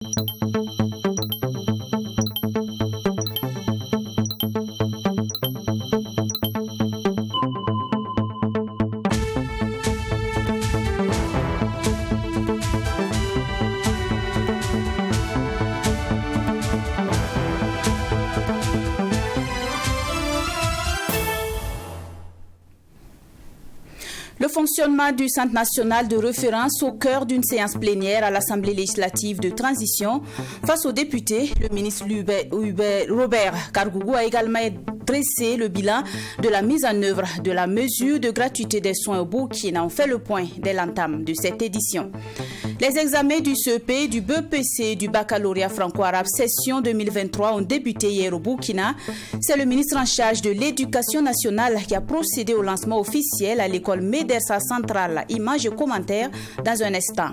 Le fonctionnement du Centre national de référence au cœur d'une séance plénière à l'Assemblée législative de transition. Face aux députés, le ministre Robert Kargougou a également dressé le bilan de la mise en œuvre de la mesure de gratuité des soins au Burkina. On fait le point dès l'entame de cette édition. Les examens du CEP, du BEPC et du baccalauréat franco-arabe session 2023 ont débuté hier au Burkina. C'est le ministre en charge de l'Éducation nationale qui a procédé au lancement officiel à l'école Médersa Centrale. Images et commentaires dans un instant.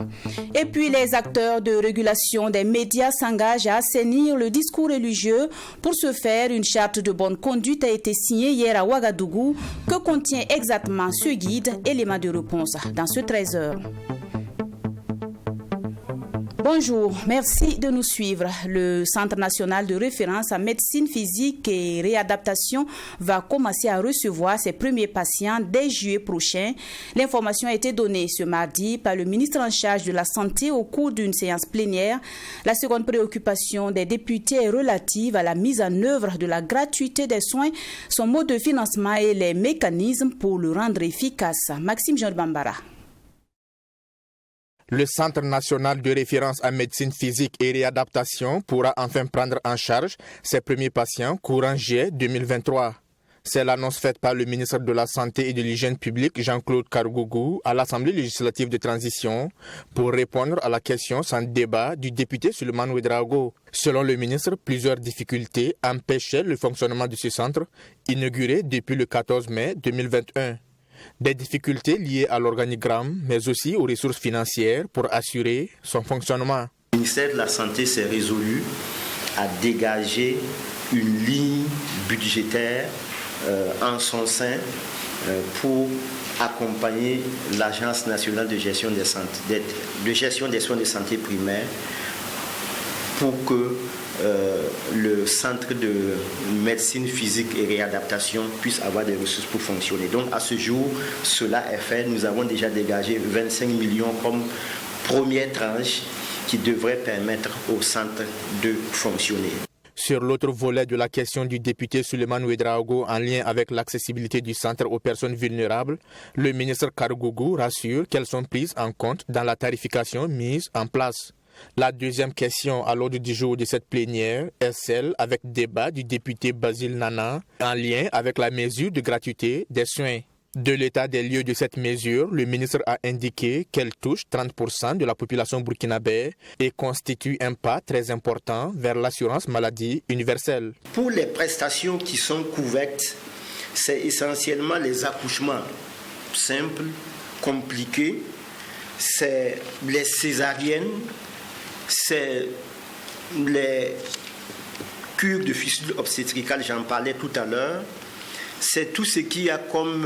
Et puis les acteurs de régulation des médias s'engagent à assainir le discours religieux. Pour ce faire, une charte de bonne conduite a été signée hier à Ouagadougou. Que contient exactement ce guide? Élément de réponse dans ce 13h. Bonjour, merci de nous suivre. Le Centre national de référence en médecine physique et réadaptation va commencer à recevoir ses premiers patients dès juillet prochain. L'information a été donnée ce mardi par le ministre en charge de la Santé au cours d'une séance plénière. La seconde préoccupation des députés est relative à la mise en œuvre de la gratuité des soins, son mode de financement et les mécanismes pour le rendre efficace. Maxime Jean Bambara. Le Centre national de référence en médecine physique et réadaptation pourra enfin prendre en charge ses premiers patients courant juillet 2023. C'est l'annonce faite par le ministre de la Santé et de l'Hygiène publique Jean-Claude Kargougou à l'Assemblée législative de transition pour répondre à la question sans débat du député Souleymane Ouedraogo. Selon le ministre, plusieurs difficultés empêchaient le fonctionnement de ce centre, inauguré depuis le 14 mai 2021. Des difficultés liées à l'organigramme, mais aussi aux ressources financières pour assurer son fonctionnement. Le ministère de la Santé s'est résolu à dégager une ligne budgétaire en son sein pour accompagner l'Agence nationale de gestion des soins de santé primaire pour que le centre de médecine physique et réadaptation puisse avoir des ressources pour fonctionner. Donc à ce jour, cela est fait. Nous avons déjà dégagé 25 millions comme première tranche qui devrait permettre au centre de fonctionner. Sur l'autre volet de la question du député Souleymane Ouedraogo en lien avec l'accessibilité du centre aux personnes vulnérables, le ministre Kargougou rassure qu'elles sont prises en compte dans la tarification mise en place. La deuxième question à l'ordre du jour de cette plénière est celle avec débat du député Basile Nana en lien avec la mesure de gratuité des soins. De l'état des lieux de cette mesure, le ministre a indiqué qu'elle touche 30% de la population burkinabé et constitue un pas très important vers l'assurance maladie universelle. Pour les prestations qui sont couvertes, c'est essentiellement les accouchements simples, compliqués, c'est les césariennes, c'est les cures de fistule obstétricale, j'en parlais tout à l'heure. C'est tout ce qu'il y a comme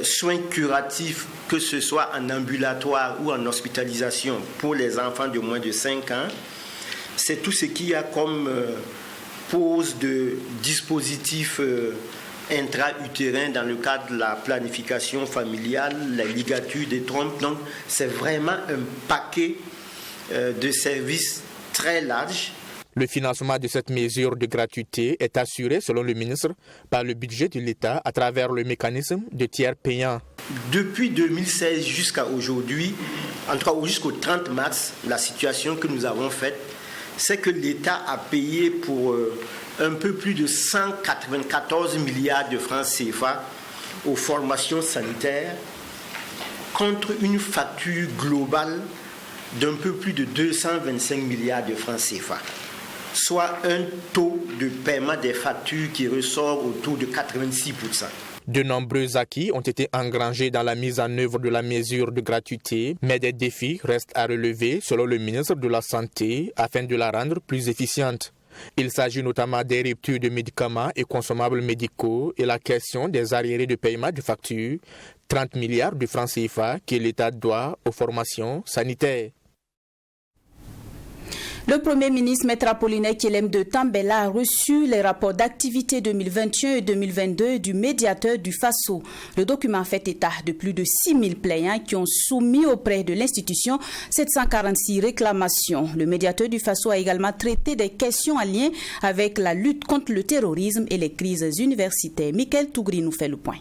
soins curatifs, que ce soit en ambulatoire ou en hospitalisation pour les enfants de moins de 5 ans. C'est tout ce qu'il y a comme pose de dispositifs intra-utérins dans le cadre de la planification familiale, la ligature des trompes. Donc c'est vraiment un paquet de services très large. Le financement de cette mesure de gratuité est assuré, selon le ministre, par le budget de l'État à travers le mécanisme de tiers payant. Depuis 2016 jusqu'à aujourd'hui, en tout cas jusqu'au 30 mars, la situation que nous avons faite, c'est que l'État a payé pour un peu plus de 194 milliards de francs CFA aux formations sanitaires contre une facture globale d'un peu plus de 225 milliards de francs CFA, soit un taux de paiement des factures qui ressort autour de 86%. De nombreux acquis ont été engrangés dans la mise en œuvre de la mesure de gratuité, mais des défis restent à relever selon le ministre de la Santé afin de la rendre plus efficiente. Il s'agit notamment des ruptures de médicaments et consommables médicaux et la question des arriérés de paiement de factures, 30 milliards de francs CFA que l'État doit aux formations sanitaires. Le Premier ministre Maître Apollinaire Kyelem de Tambela a reçu les rapports d'activité 2021 et 2022 du médiateur du Faso. Le document fait état de plus de 6000 plaignants qui ont soumis auprès de l'institution 746 réclamations. Le médiateur du Faso a également traité des questions en lien avec la lutte contre le terrorisme et les crises universitaires. Michael Tougri nous fait le point.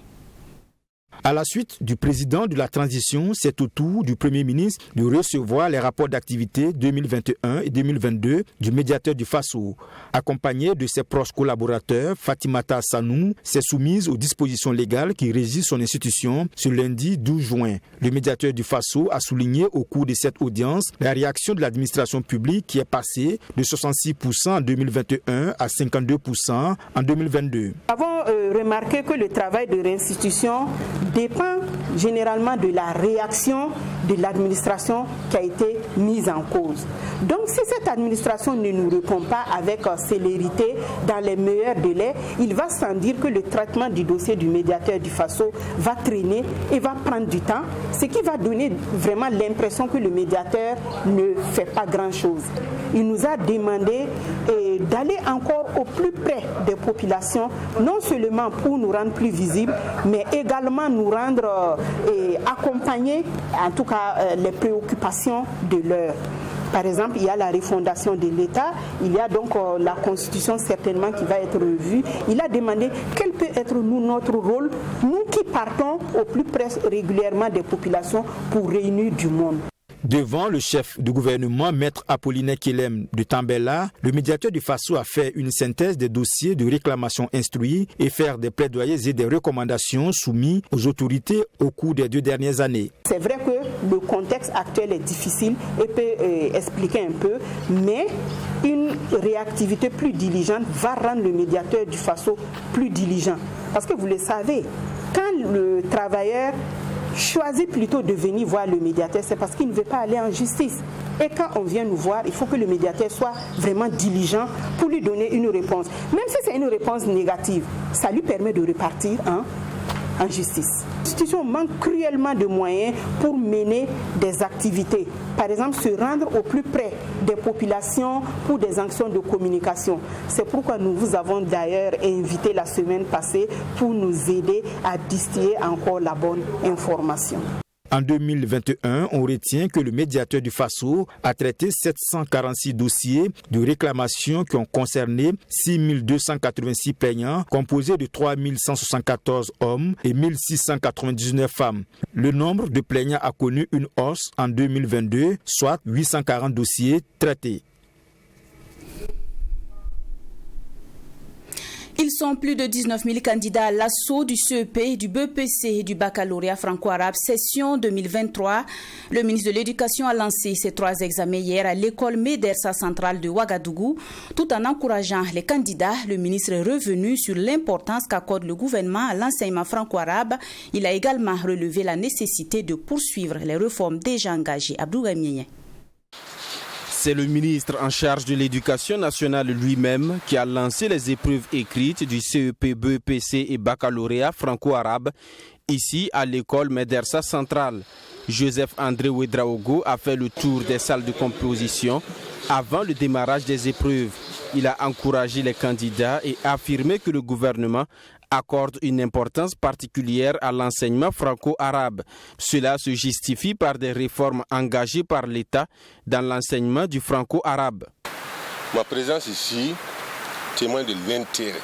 À la suite du président de la transition, c'est au tour du Premier ministre de recevoir les rapports d'activité 2021 et 2022 du médiateur du Faso. Accompagné de ses proches collaborateurs, Fatimata Sanou s'est soumise aux dispositions légales qui régissent son institution ce lundi 12 juin. Le médiateur du Faso a souligné au cours de cette audience la réaction de l'administration publique qui est passée de 66% en 2021 à 52% en 2022. Nous avons remarqué que le travail de réinstitution dépend généralement de la réaction de l'administration qui a été mise en cause. Donc si cette administration ne nous répond pas avec célérité dans les meilleurs délais, il va sans dire que le traitement du dossier du médiateur du Faso va traîner et va prendre du temps, ce qui va donner vraiment l'impression que le médiateur ne fait pas grand-chose. Il nous a demandé d'aller encore au plus près des populations, non seulement pour nous rendre plus visibles, mais également nous rendre accompagner, en tout cas les préoccupations de l'heure. Par exemple, il y a la refondation de l'État, il y a donc la Constitution certainement qui va être revue. Il a demandé quel peut être notre rôle, nous qui partons au plus près régulièrement des populations pour réunir du monde. Devant le chef du gouvernement, Maître Apollinaire Kyelem de Tambela, le médiateur du Faso a fait une synthèse des dossiers de réclamation instruits et faire des plaidoyers et des recommandations soumis aux autorités au cours des 2 dernières années. C'est vrai que le contexte actuel est difficile et peut expliquer un peu, mais une réactivité plus diligente va rendre le médiateur du Faso plus diligent. Parce que vous le savez, quand le travailleur choisit plutôt de venir voir le médiateur, c'est parce qu'il ne veut pas aller en justice. Et quand on vient nous voir, il faut que le médiateur soit vraiment diligent pour lui donner une réponse. Même si c'est une réponse négative, ça lui permet de repartir en justice. L'institution manque cruellement de moyens pour mener des activités. Par exemple, se rendre au plus près des populations pour des actions de communication. C'est pourquoi nous vous avons d'ailleurs invité la semaine passée pour nous aider à distiller encore la bonne information. En 2021, on retient que le médiateur du Faso a traité 746 dossiers de réclamation qui ont concerné 6286 plaignants, composés de 3174 hommes et 1699 femmes. Le nombre de plaignants a connu une hausse en 2022, soit 840 dossiers traités. Ils sont plus de 19 000 candidats à l'assaut du CEP, du BEPC et du baccalauréat franco-arabe session 2023. Le ministre de l'Éducation a lancé ces 3 examens hier à l'école Médersa centrale de Ouagadougou. Tout en encourageant les candidats, le ministre est revenu sur l'importance qu'accorde le gouvernement à l'enseignement franco-arabe. Il a également relevé la nécessité de poursuivre les réformes déjà engagées. Abdou Gamienye. C'est le ministre en charge de l'Éducation nationale lui-même qui a lancé les épreuves écrites du CEP, BEPC et baccalauréat franco-arabe ici à l'école Médersa centrale. Joseph André Ouedraogo a fait le tour des salles de composition avant le démarrage des épreuves. Il a encouragé les candidats et affirmé que le gouvernement accorde une importance particulière à l'enseignement franco-arabe. Cela se justifie par des réformes engagées par l'État dans l'enseignement du franco-arabe. Ma présence ici témoigne de l'intérêt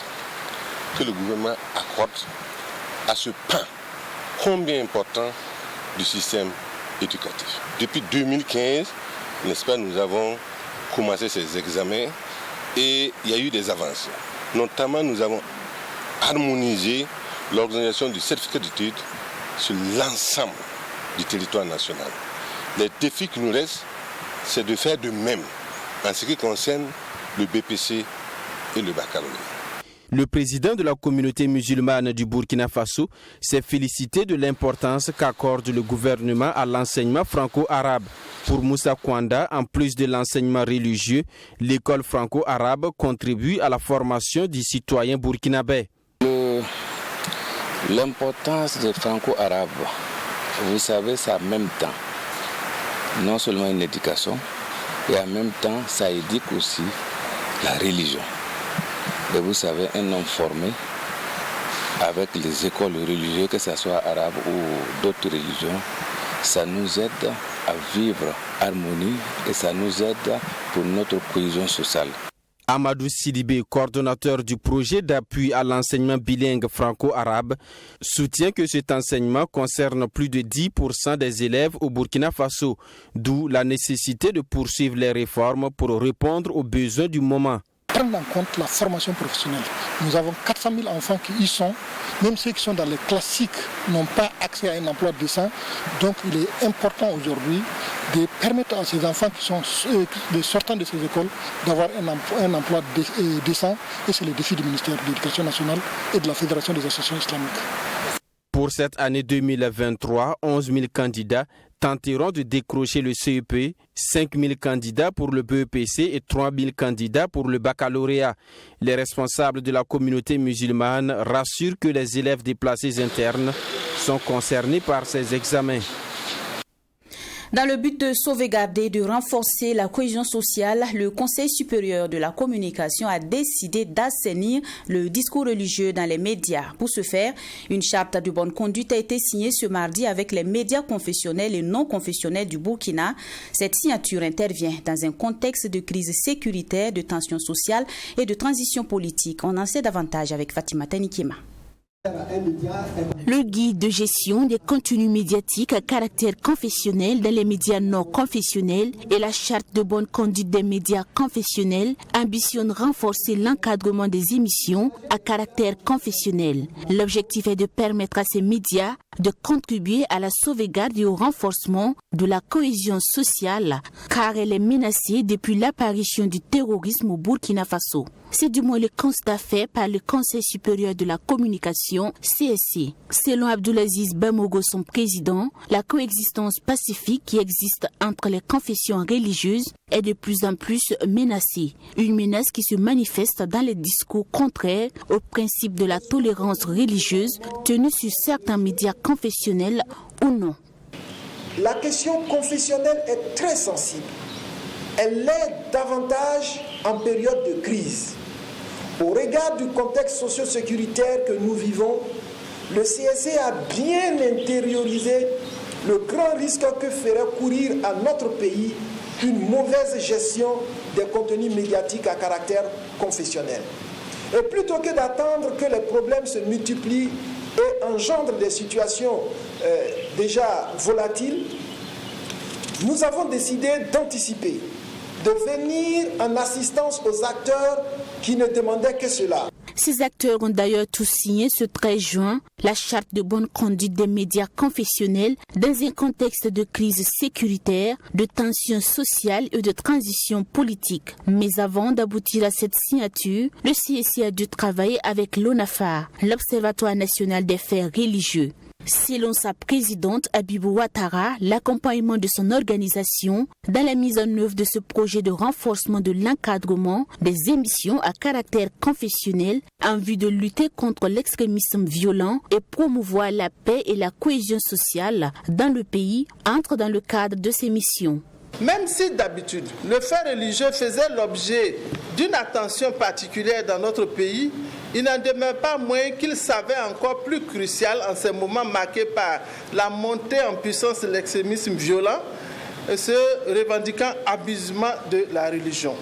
que le gouvernement accorde à ce pan combien important du système éducatif. Depuis 2015, n'est-ce pas, nous avons commencé ces examens et il y a eu des avancées. Notamment, nous avons harmoniser l'organisation du certificat d'études sur l'ensemble du territoire national. Les défis qui nous restent, c'est de faire de même en ce qui concerne le BPC et le baccalauréat. Le président de la communauté musulmane du Burkina Faso s'est félicité de l'importance qu'accorde le gouvernement à l'enseignement franco-arabe. Pour Moussa Kwanda, en plus de l'enseignement religieux, l'école franco-arabe contribue à la formation du citoyen burkinabé. L'importance du franco-arabe, vous savez, c'est en même temps non seulement une éducation, Et en même temps, ça éduque aussi la religion. Et vous savez, un homme formé avec les écoles religieuses, que ce soit arabe ou d'autres religions, ça nous aide à vivre harmonie et ça nous aide pour notre cohésion sociale. Amadou Sidibé, coordonnateur du projet d'appui à l'enseignement bilingue franco-arabe, soutient que cet enseignement concerne plus de 10% des élèves au Burkina Faso, d'où la nécessité de poursuivre les réformes pour répondre aux besoins du moment. Prendre en compte la formation professionnelle. Nous avons 400 000 enfants qui y sont, même ceux qui sont dans les classiques n'ont pas accès à un emploi décent. Donc il est important aujourd'hui de permettre à ces enfants qui sont sortant de ces écoles d'avoir un emploi décent. Et c'est le défi du ministère de l'Éducation nationale et de la Fédération des associations islamiques. Pour cette année 2023, 11 000 candidats tenteront de décrocher le CEP, 5 000 candidats pour le BEPC et 3 000 candidats pour le baccalauréat. Les responsables de la communauté musulmane rassurent que les élèves déplacés internes sont concernés par ces examens. Dans le but de sauvegarder et de renforcer la cohésion sociale, le Conseil supérieur de la communication a décidé d'assainir le discours religieux dans les médias. Pour ce faire, une charte de bonne conduite a été signée ce mardi avec les médias confessionnels et non confessionnels du Burkina. Cette signature intervient dans un contexte de crise sécuritaire, de tension sociale et de transition politique. On en sait davantage avec Fatima Tanikima. Le guide de gestion des contenus médiatiques à caractère confessionnel dans les médias non confessionnels et la charte de bonne conduite des médias confessionnels ambitionnent renforcer l'encadrement des émissions à caractère confessionnel. L'objectif est de permettre à ces médias de contribuer à la sauvegarde et au renforcement de la cohésion sociale, car elle est menacée depuis l'apparition du terrorisme au Burkina Faso. C'est du moins le constat fait par le Conseil supérieur de la communication, CSC. Selon Abdoulaziz Bamogo, son président, la coexistence pacifique qui existe entre les confessions religieuses est de plus en plus menacée. Une menace qui se manifeste dans les discours contraires au principe de la tolérance religieuse tenus sur certains médias confessionnels ou non. La question confessionnelle est très sensible. Elle l'est davantage en période de crise. Au regard du contexte socio-sécuritaire que nous vivons, le CSC a bien intériorisé le grand risque que ferait courir à notre pays une mauvaise gestion des contenus médiatiques à caractère confessionnel. Et plutôt que d'attendre que les problèmes se multiplient et engendrent des situations déjà volatiles, nous avons décidé d'anticiper, de venir en assistance aux acteurs qui ne demandaient que cela. Ces acteurs ont d'ailleurs tous signé ce 13 juin la charte de bonne conduite des médias confessionnels dans un contexte de crise sécuritaire, de tension sociale et de transition politique. Mais avant d'aboutir à cette signature, le CSC a dû travailler avec l'ONAFAR, l'Observatoire national des faits religieux. Selon sa présidente Abibou Ouattara, l'accompagnement de son organisation dans la mise en œuvre de ce projet de renforcement de l'encadrement des émissions à caractère confessionnel en vue de lutter contre l'extrémisme violent et promouvoir la paix et la cohésion sociale dans le pays entre dans le cadre de ces missions. Même si d'habitude, le fait religieux faisait l'objet d'une attention particulière dans notre pays, il n'en demeure pas moins qu'il s'avère encore plus crucial en ces moments marqués par la montée en puissance de l'extrémisme violent et ce revendiquant abusement de la religion.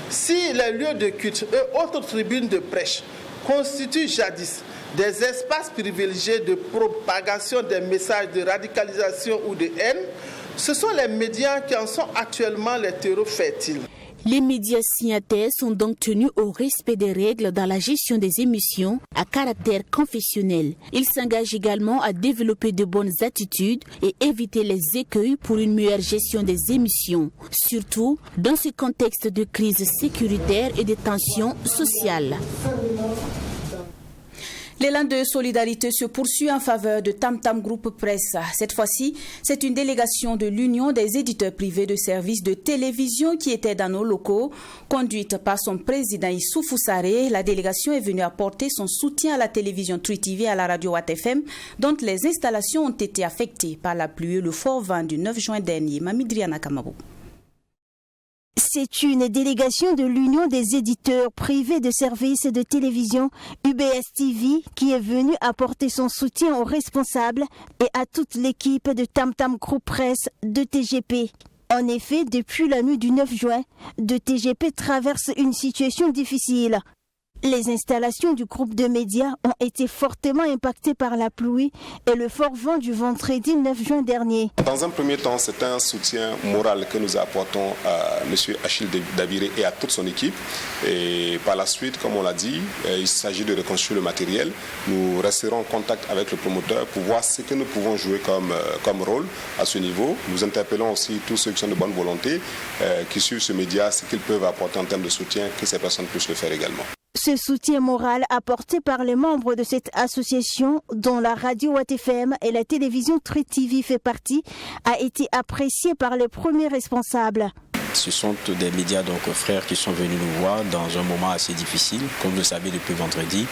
Si les lieux de culte et autres tribunes de prêche constituent jadis des espaces privilégiés de propagation des messages de radicalisation ou de haine, ce sont les médias qui en sont actuellement les terreaux fertiles. Les médias signataires sont donc tenus au respect des règles dans la gestion des émissions à caractère confessionnel. Ils s'engagent également à développer de bonnes attitudes et éviter les écueils pour une meilleure gestion des émissions, surtout dans ce contexte de crise sécuritaire et de tensions sociales. L'élan de solidarité se poursuit en faveur de Tam Tam Group Presse. Cette fois-ci, c'est une délégation de l'Union des éditeurs privés de services de télévision qui était dans nos locaux. Conduite par son président Issoufou Sarré, la délégation est venue apporter son soutien à la télévision Tri TV et à la radio Watt FM, dont les installations ont été affectées par la pluie et le fort vent du 9 juin dernier. Mamidriana Kamabou. C'est une délégation de l'Union des éditeurs privés de services de télévision, UBS TV, qui est venue apporter son soutien aux responsables et à toute l'équipe de Tam Tam Group Presse de TGP. En effet, depuis la nuit du 9 juin, de TGP traverse une situation difficile. Les installations du groupe de médias ont été fortement impactées par la pluie et le fort vent du vendredi 9 juin dernier. Dans un premier temps, c'est un soutien moral que nous apportons à M. Achille Dabiré et à toute son équipe. Et par la suite, comme on l'a dit, il s'agit de reconstruire le matériel. Nous resterons en contact avec le promoteur pour voir ce que nous pouvons jouer comme rôle à ce niveau. Nous interpellons aussi tous ceux qui sont de bonne volonté, qui suivent ce média, ce qu'ils peuvent apporter en termes de soutien, que ces personnes puissent le faire également. Ce soutien moral apporté par les membres de cette association, dont la radio Watt FM et la télévision Tri TV fait partie, a été apprécié par les premiers responsables. Ce sont des médias, donc frères, qui sont venus nous voir dans un moment assez difficile, comme vous le savez depuis vendredi.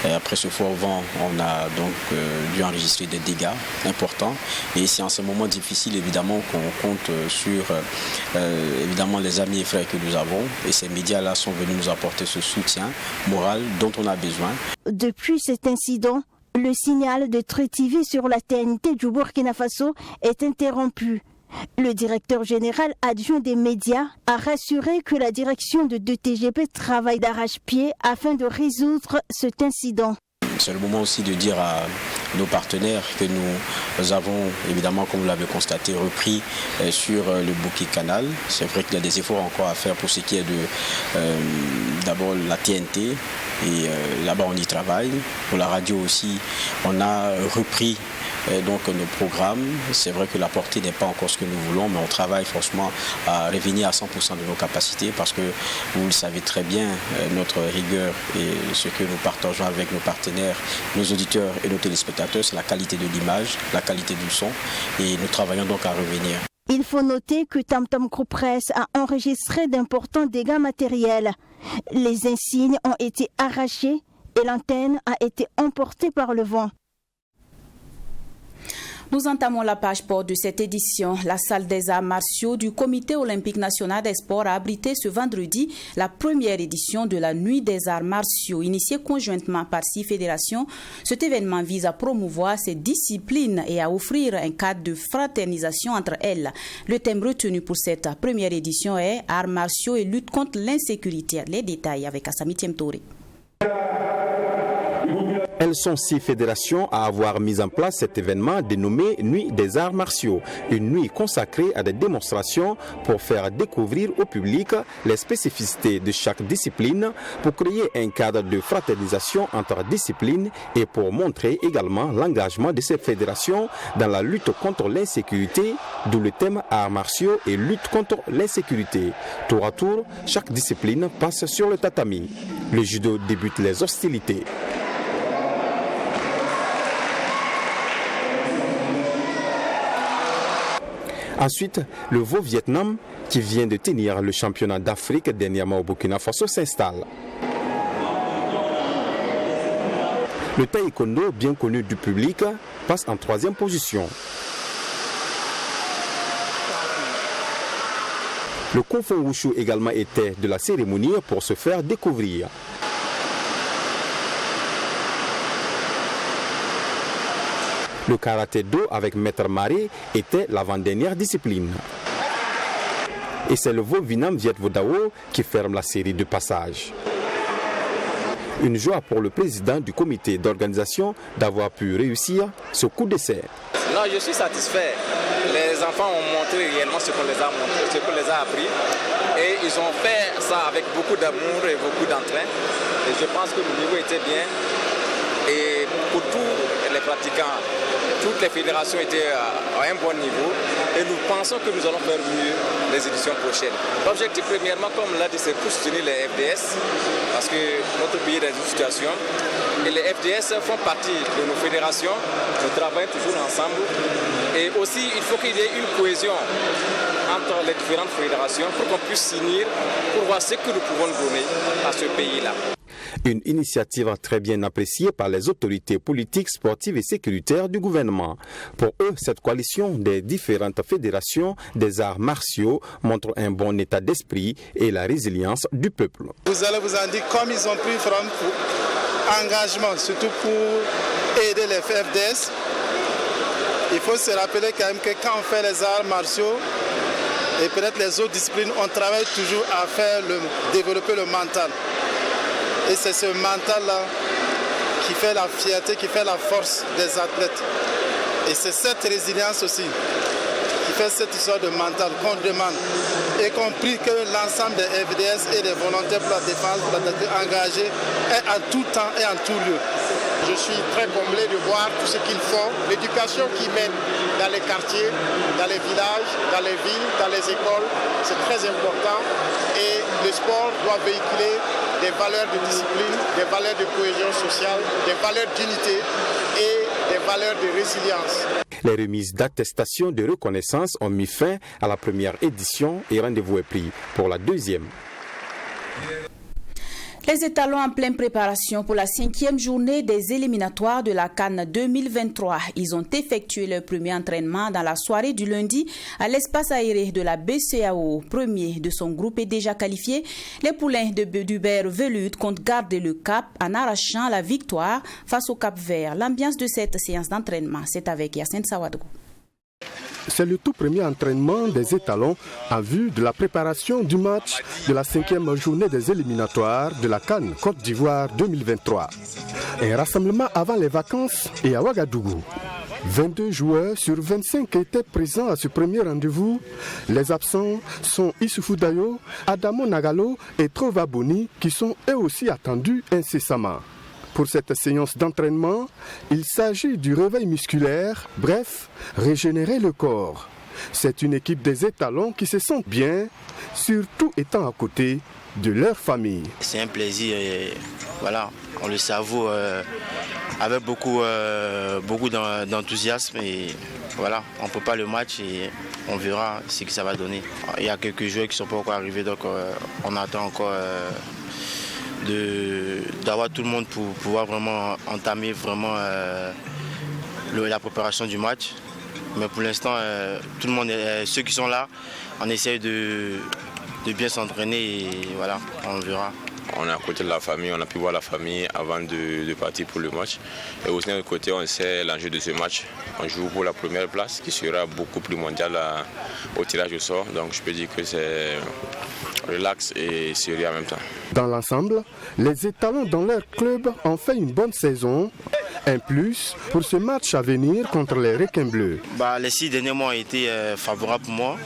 Après ce fort vent, on a donc dû enregistrer des dégâts importants. Et c'est en ce moment difficile, évidemment, qu'on compte sur évidemment les amis et frères que nous avons. Et ces médias-là sont venus nous apporter ce soutien moral dont on a besoin. Depuis cet incident, le signal de Tri TV sur la TNT du Burkina Faso est interrompu. Le directeur général adjoint des médias a rassuré que la direction de TGP travaille d'arrache-pied afin de résoudre cet incident. C'est le moment aussi de dire à nos partenaires que nous avons, évidemment, comme vous l'avez constaté, repris sur le bouquet canal. C'est vrai qu'il y a des efforts encore à faire pour ce qui est de d'abord la TNT. Et là-bas, on y travaille. Pour la radio aussi, on a repris donc nos programmes. C'est vrai que la portée n'est pas encore ce que nous voulons, mais on travaille franchement à revenir à 100% de nos capacités parce que vous le savez très bien, notre rigueur et ce que nous partageons avec nos partenaires, nos auditeurs et nos téléspectateurs, c'est la qualité de l'image, la qualité du son et nous travaillons donc à revenir. Il faut noter que Tam Tam Group Presse a enregistré d'importants dégâts matériels. Les insignes ont été arrachés et l'antenne a été emportée par le vent. Nous entamons la page sport de cette édition. La salle des arts martiaux du Comité olympique national des sports a abrité ce vendredi la première édition de la Nuit des arts martiaux. Initiée conjointement par 6 fédérations, cet événement vise à promouvoir ces disciplines et à offrir un cadre de fraternisation entre elles. Le thème retenu pour cette première édition est arts martiaux et lutte contre l'insécurité. Les détails avec Assami Tiemtori. Elles sont 6 fédérations à avoir mis en place cet événement dénommé Nuit des arts martiaux. Une nuit consacrée à des démonstrations pour faire découvrir au public les spécificités de chaque discipline, pour créer un cadre de fraternisation entre disciplines et pour montrer également l'engagement de ces fédérations dans la lutte contre l'insécurité, d'où le thème arts martiaux et lutte contre l'insécurité. Tour à tour, chaque discipline passe sur le tatami. Le judo débute les hostilités. Ensuite, le Veau-Vietnam, qui vient de tenir le championnat d'Afrique dernièrement au Burkina Faso, s'installe. Le taekwondo, bien connu du public, passe en 3e position. Le Kung Fu Wushu également était de la cérémonie pour se faire découvrir. Le karaté-do avec Maître Maré était l'avant-dernière discipline. Et c'est le Veau-Vinam Viet Vo Dao qui ferme la série de passages. Une joie pour le président du comité d'organisation d'avoir pu réussir ce coup d'essai. Non, je suis satisfait. Les enfants ont montré réellement ce qu'on les a montré, ce qu'on les a appris. Et ils ont fait ça avec beaucoup d'amour et beaucoup d'entrain. Et je pense que le niveau était bien. Et pour tous les pratiquants, toutes les fédérations étaient à un bon niveau et nous pensons que nous allons faire mieux les éditions prochaines. L'objectif premièrement, comme l'a dit, c'est pour soutenir les FDS parce que notre pays est dans une situation et les FDS font partie de nos fédérations, nous travaillons toujours ensemble et aussi il faut qu'il y ait une cohésion entre les différentes fédérations pour qu'on puisse s'unir pour voir ce que nous pouvons donner à ce pays-là. Une initiative très bien appréciée par les autorités politiques, sportives et sécuritaires du gouvernement. Pour eux, cette coalition des différentes fédérations des arts martiaux montre un bon état d'esprit et la résilience du peuple. Vous allez vous en dire comme ils ont pris engagement, surtout pour aider les FDS. Il faut se rappeler quand même que quand on fait les arts martiaux et peut-être les autres disciplines, on travaille toujours à développer le mental. Et c'est ce mental-là qui fait la fierté, qui fait la force des athlètes. Et c'est cette résilience aussi qui fait cette histoire de mental qu'on demande, y compris que l'ensemble des FDS et des volontaires pour la défense, pour la engagés, est en tout temps et en tout lieu. Je suis très comblé de voir tout ce qu'ils font, l'éducation qu'ils mènent dans les quartiers, dans les villages, dans les villes, dans les écoles, c'est très important. Et le sport doit véhiculer des valeurs de discipline, des valeurs de cohésion sociale, des valeurs d'unité et des valeurs de résilience. Les remises d'attestation de reconnaissance ont mis fin à la première édition et rendez-vous est pris pour la deuxième. Les étalons en pleine préparation pour la 5e journée des éliminatoires de la CAN 2023. Ils ont effectué leur premier entraînement dans la soirée du lundi à l'espace aéré de la BCEAO. Premier de son groupe est déjà qualifié. Les poulains de d'Hubert Velud comptent garder le cap en arrachant la victoire face au Cap-Vert. L'ambiance de cette séance d'entraînement, c'est avec Yacine Sawadou. C'est le tout premier entraînement des étalons en vue de la préparation du match de la 5e journée des éliminatoires de la CAN Côte d'Ivoire 2023. Un rassemblement avant les vacances et à Ouagadougou. 22 joueurs sur 25 étaient présents à ce premier rendez-vous. Les absents sont Issoufou Dayo, Adamo Nagalo et Trova Boni qui sont eux aussi attendus incessamment. Pour cette séance d'entraînement, il s'agit du réveil musculaire, bref, régénérer le corps. C'est une équipe des étalons qui se sentent bien, surtout étant à côté de leur famille. C'est un plaisir et voilà, on le savoure avec beaucoup d'enthousiasme et voilà, on prépare le match et on verra ce que ça va donner. Il y a quelques joueurs qui ne sont pas encore arrivés, donc on attend encore d'avoir tout le monde pour pouvoir vraiment entamer vraiment la préparation du match. Mais pour l'instant, tout le monde, ceux qui sont là, on essaie de bien s'entraîner et voilà, on verra. On est à côté de la famille, on a pu voir la famille avant de partir pour le match. Et aussi de notre côté, on sait l'enjeu de ce match. On joue pour la première place qui sera beaucoup plus mondiale au tirage au sort. Donc je peux dire que c'est relax et sérieux en même temps. Dans l'ensemble, les étalons dans leur club ont fait une bonne saison. Un plus pour ce match à venir contre les Requins Bleus. Les 6 derniers mois ont été favorables pour moi.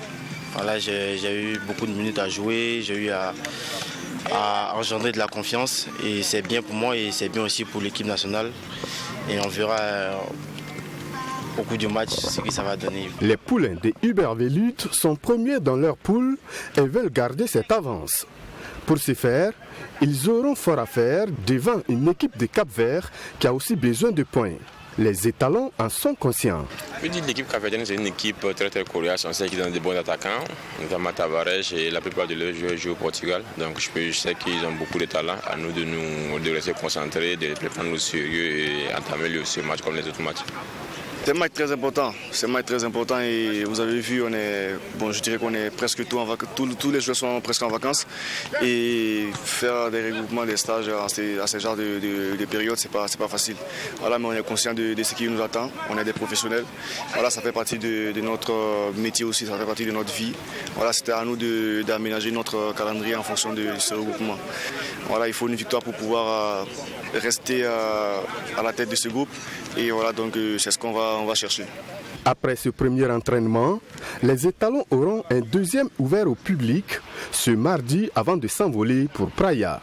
Voilà, j'ai eu beaucoup de minutes à jouer, j'ai eu à engendrer de la confiance et c'est bien pour moi et c'est bien aussi pour l'équipe nationale. Et on verra au cours du match ce que ça va donner. Les poulains de Hubert Velud sont premiers dans leur poule et veulent garder cette avance. Pour ce faire, ils auront fort à faire devant une équipe de Cap-Vert qui a aussi besoin de points. Les étalons en sont conscients. Je dis l'équipe capverdienne, c'est une équipe très très coriace. On sait qu'ils ont des bons attaquants, notamment Tavares et la plupart de leurs joueurs jouent au Portugal. Donc je sais qu'ils ont beaucoup de talent. À nous de rester concentrés, de prendre au sérieux et entamer ce match comme les autres matchs. C'est un match très important. C'est un match très important et vous avez vu, je dirais qu'on est presque tous en vacances. Tous les joueurs sont presque en vacances et faire des regroupements, des stages à ce genre de période, c'est pas facile. Voilà, mais on est conscient de ce qui nous attend. On est des professionnels. Voilà, ça fait partie de notre métier aussi, ça fait partie de notre vie. Voilà, c'était à nous d'aménager notre calendrier en fonction de ce regroupement. Voilà, il faut une victoire pour pouvoir rester à la tête de ce groupe et voilà, donc c'est ce qu'on va chercher. Après ce premier entraînement, les étalons auront un deuxième ouvert au public ce mardi avant de s'envoler pour Praia.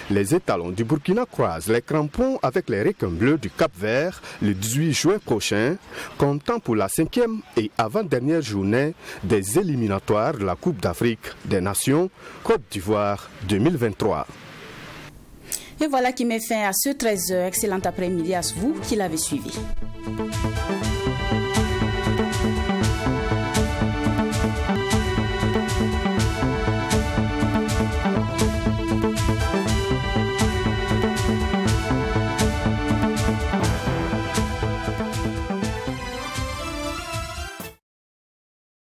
Les étalons du Burkina croisent les crampons avec les Requins Bleus du Cap-Vert le 18 juin prochain, comptant pour la 5e et avant-dernière journée des éliminatoires de la Coupe d'Afrique des Nations Côte d'Ivoire 2023. Et voilà qui met fin à ce 13h. Excellent après-midi à vous qui l'avez suivi.